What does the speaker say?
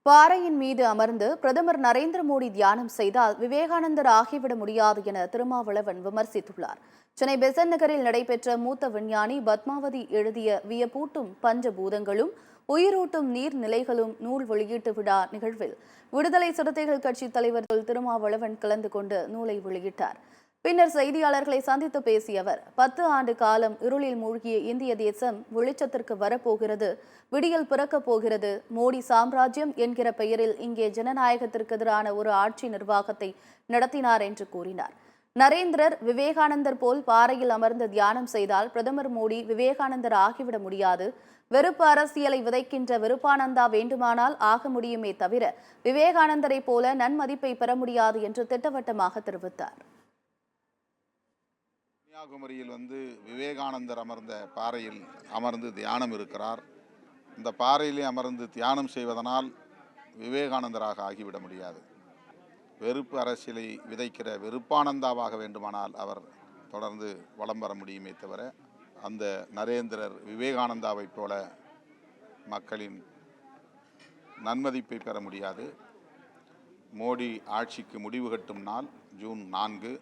பாறையின் மீது அமர்ந்து பிரதமர் நரேந்திர மோடி தியானம் செய்தால் விவேகானந்தர் ஆகிவிட முடியாது என திருமாவளவன் விமர்சித்துள்ளார். சென்னை பெசன்ட் நகரில் நடைபெற்ற மூத்த விஞ்ஞானி பத்மாவதி எழுதிய வியப்பூட்டும் பஞ்சபூதங்களும் உயிரூட்டும் நீர்நிலைகளும் நூல் வெளியீட்டு விழா நிகழ்வில் விடுதலை சிறுத்தைகள் கட்சி தலைவர் திருமாவளவன் கலந்து கொண்டு நூலை வெளியிட்டார். பின்னர் செய்தியாளர்களை சந்தித்து பேசிய அவர் 10 ஆண்டு காலம் இருளில் மூழ்கிய இந்திய தேசம் வெளிச்சத்திற்கு வரப்போகிறது, விடியல் பிறக்கப் போகிறது. மோடி சாம்ராஜ்யம் என்கிற பெயரில் இங்கே ஜனநாயகத்திற்கு எதிரான ஒரு ஆட்சி நிர்வாகத்தை நடத்தினார் என்று கூறினார். நரேந்திரர் விவேகானந்தர் போல் பாறையில் அமர்ந்து தியானம் செய்தால் பிரதமர் மோடி விவேகானந்தர் ஆகிவிட முடியாது. வெறுப்பு அரசியலை விதைக்கின்ற விருப்பானந்தா வேண்டுமானால் ஆக முடியுமே தவிர விவேகானந்தரை போல நன்மதிப்பை பெற முடியாது என்று திட்டவட்டமாக தெரிவித்தார். கன்னியாகுமரியில் விவேகானந்தர் அமர்ந்த பாறையில் அமர்ந்து தியானம் இருக்கிறார். இந்த பாறையிலே அமர்ந்து தியானம் செய்வதனால் விவேகானந்தராக ஆகிவிட முடியாது. வெறுப்பு அரசியலை விதைக்கிற விருப்பானந்தாவாக வேண்டுமானால் அவர் தொடர்ந்து வலம் வர முடியுமே தவிர அந்த நரேந்திரர் விவேகானந்தாவைப் போல மக்களின் நன்மதிப்பை பெற முடியாது. மோடி ஆட்சிக்கு முடிவு கட்டும் நாள் ஜூன் 4.